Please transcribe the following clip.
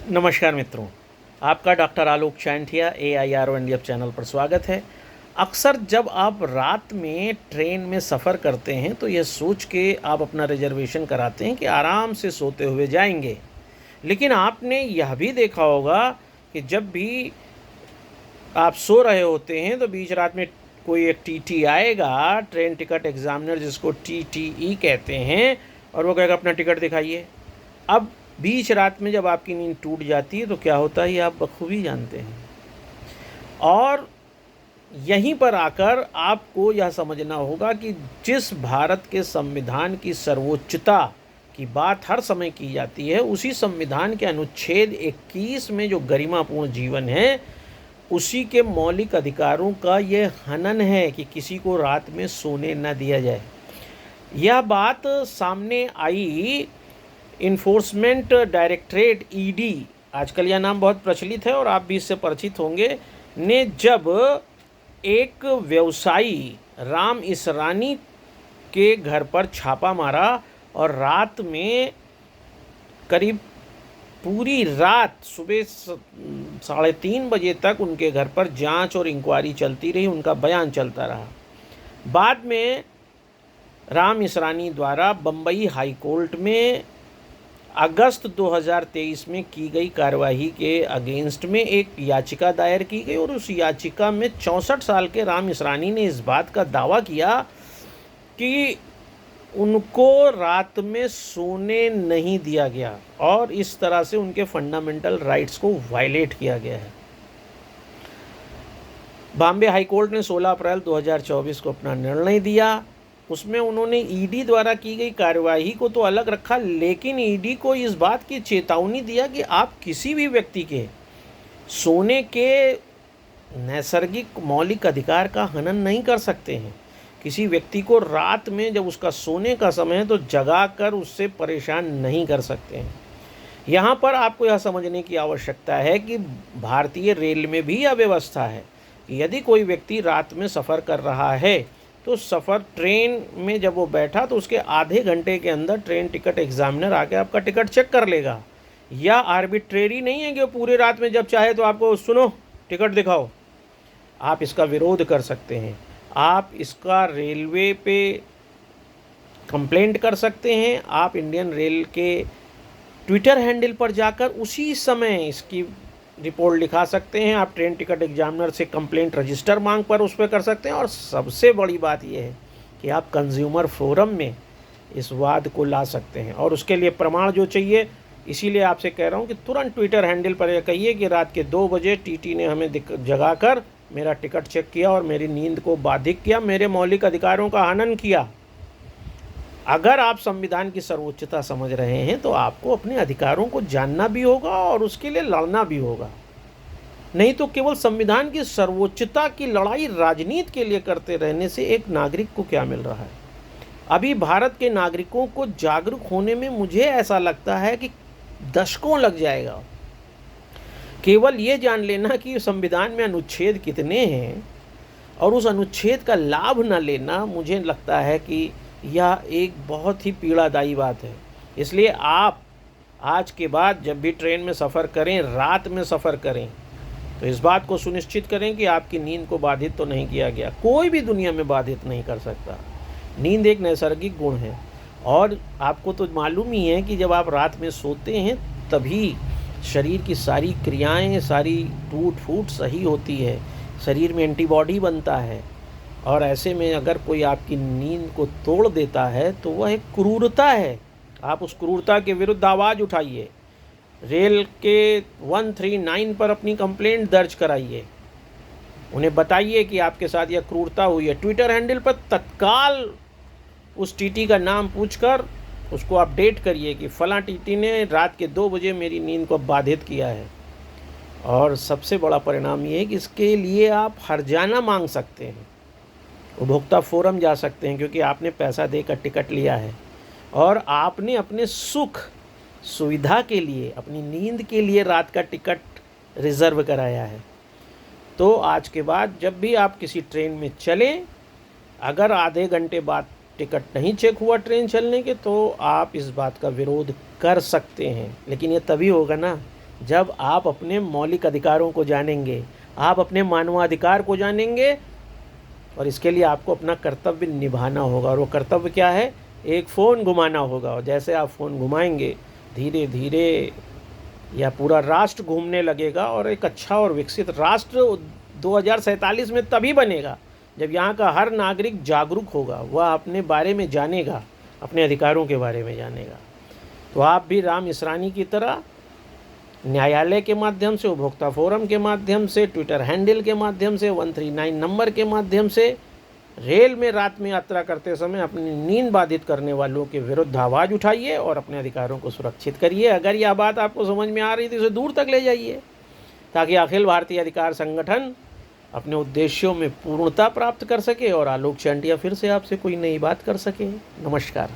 नमस्कार मित्रों, आपका डॉक्टर आलोक चांठिया AIRO इंडिया चैनल पर स्वागत है। अक्सर जब आप रात में ट्रेन में सफ़र करते हैं तो यह सोच के आप अपना रिजर्वेशन कराते हैं कि आराम से सोते हुए जाएंगे। लेकिन आपने यह भी देखा होगा कि जब भी आप सो रहे होते हैं तो बीच रात में कोई एक TT आएगा, ट्रेन टिकट एग्जामिनर, जिसको TTE कहते हैं, और वो कहेगा अपना टिकट दिखाइए। अब बीच रात में जब आपकी नींद टूट जाती है तो क्या होता है ये आप बखूबी जानते हैं। और यहीं पर आकर आपको यह समझना होगा कि जिस भारत के संविधान की सर्वोच्चता की बात हर समय की जाती है, उसी संविधान के अनुच्छेद 21 में जो गरिमापूर्ण जीवन है, उसी के मौलिक अधिकारों का ये हनन है कि किसी को रात में सोने न दिया जाए। यह बात सामने आई इन्फोर्समेंट डायरेक्टरेट ED, आजकल यह नाम बहुत प्रचलित है और आप भी इससे परिचित होंगे, ने जब एक व्यवसायी राम इसरानी के घर पर छापा मारा और रात में करीब पूरी रात सुबह 3:30 बजे तक उनके घर पर जांच और इंक्वायरी चलती रही, उनका बयान चलता रहा। बाद में राम इसरानी द्वारा बम्बई हाई कोर्ट में अगस्त 2023 में की गई कार्यवाही के अगेंस्ट में एक याचिका दायर की गई और उस याचिका में 64 साल के राम इसरानी ने इस बात का दावा किया कि उनको रात में सोने नहीं दिया गया और इस तरह से उनके फंडामेंटल राइट्स को वायलेट किया गया है। बॉम्बे हाई कोर्ट ने 16 अप्रैल 2024 को अपना निर्णय दिया। उसमें उन्होंने ED द्वारा की गई कार्यवाही को तो अलग रखा, लेकिन ED को इस बात की चेतावनी दिया कि आप किसी भी व्यक्ति के सोने के नैसर्गिक मौलिक अधिकार का हनन नहीं कर सकते हैं। किसी व्यक्ति को रात में जब उसका सोने का समय है तो जगा कर उससे परेशान नहीं कर सकते हैं। यहाँ पर आपको यह समझने की आवश्यकता है कि भारतीय रेल में भी यह व्यवस्था है कि यदि कोई व्यक्ति रात में सफ़र कर रहा है तो ट्रेन में जब वो बैठा तो उसके आधे घंटे के अंदर ट्रेन टिकट एग्जामिनर आके आपका टिकट चेक कर लेगा। या आर्बिट्रेरी नहीं है कि वो पूरी रात में जब चाहे तो आपको सुनो टिकट दिखाओ। आप इसका विरोध कर सकते हैं, आप इसका रेलवे पे कंप्लेंट कर सकते हैं, आप इंडियन रेल के ट्विटर हैंडल पर जाकर उसी समय इसकी रिपोर्ट लिखा सकते हैं। आप ट्रेन टिकट एग्जामिनर से कंप्लेंट रजिस्टर मांग पर उस पर कर सकते हैं। और सबसे बड़ी बात यह है कि आप कंज्यूमर फोरम में इस वाद को ला सकते हैं और उसके लिए प्रमाण जो चाहिए, इसीलिए आपसे कह रहा हूं कि तुरंत ट्विटर हैंडल पर यह कहिए कि रात के 2 बजे TT ने हमें जगाकर मेरा टिकट चेक किया और मेरी नींद को बाधित किया, मेरे मौलिक अधिकारों का हनन किया। अगर आप संविधान की सर्वोच्चता समझ रहे हैं तो आपको अपने अधिकारों को जानना भी होगा और उसके लिए लड़ना भी होगा। नहीं तो केवल संविधान की सर्वोच्चता की लड़ाई राजनीति के लिए करते रहने से एक नागरिक को क्या मिल रहा है। अभी भारत के नागरिकों को जागरूक होने में मुझे ऐसा लगता है कि दशकों लग जाएगा। केवल ये जान लेना कि संविधान में अनुच्छेद कितने हैं और उस अनुच्छेद का लाभ न लेना, मुझे लगता है कि यह एक बहुत ही पीड़ादायी बात है। इसलिए आप आज के बाद जब भी ट्रेन में सफ़र करें, रात में सफ़र करें, तो इस बात को सुनिश्चित करें कि आपकी नींद को बाधित तो नहीं किया गया। कोई भी दुनिया में बाधित नहीं कर सकता। नींद एक नैसर्गिक गुण है और आपको तो मालूम ही है कि जब आप रात में सोते हैं तभी शरीर की सारी क्रियाएं, सारी टूट फूट सही होती है, शरीर में एंटीबॉडी बनता है। और ऐसे में अगर कोई आपकी नींद को तोड़ देता है तो वह एक क्रूरता है। आप उस क्रूरता के विरुद्ध आवाज़ उठाइए, रेल के 139 पर अपनी कंप्लेंट दर्ज कराइए, उन्हें बताइए कि आपके साथ यह क्रूरता हुई है। ट्विटर हैंडल पर तत्काल उस TT का नाम पूछकर उसको अपडेट करिए कि फलां TT ने रात के 2 बजे मेरी नींद को बाधित किया है। और सबसे बड़ा परिणाम ये है कि इसके लिए आप हर्जाना मांग सकते हैं, उपभोक्ता फोरम जा सकते हैं, क्योंकि आपने पैसा देकर टिकट लिया है और आपने अपने सुख सुविधा के लिए, अपनी नींद के लिए रात का टिकट रिज़र्व कराया है। तो आज के बाद जब भी आप किसी ट्रेन में चलें, अगर आधे घंटे बाद टिकट नहीं चेक हुआ ट्रेन चलने के, तो आप इस बात का विरोध कर सकते हैं। लेकिन ये तभी होगा ना जब आप अपने मौलिक अधिकारों को जानेंगे, आप अपने मानवाधिकार को जानेंगे, और इसके लिए आपको अपना कर्तव्य निभाना होगा। और वो कर्तव्य क्या है? एक फ़ोन घुमाना होगा। और जैसे आप फ़ोन घुमाएंगे, धीरे धीरे यह पूरा राष्ट्र घूमने लगेगा। और एक अच्छा और विकसित राष्ट्र 2047 में तभी बनेगा जब यहाँ का हर नागरिक जागरूक होगा, वह अपने बारे में जानेगा, अपने अधिकारों के बारे में जानेगा। तो आप भी राम इसरानी की तरह न्यायालय के माध्यम से, उपभोक्ता फोरम के माध्यम से, ट्विटर हैंडल के माध्यम से, 139 नंबर के माध्यम से, रेल में रात में यात्रा करते समय अपनी नींद बाधित करने वालों के विरुद्ध आवाज़ उठाइए और अपने अधिकारों को सुरक्षित करिए। अगर यह बात आपको समझ में आ रही थी, इसे दूर तक ले जाइए, ताकि अखिल भारतीय अधिकार संगठन अपने उद्देश्यों में पूर्णता प्राप्त कर सके और आलोक चांटिया फिर से आपसे कोई नई बात कर सके। नमस्कार।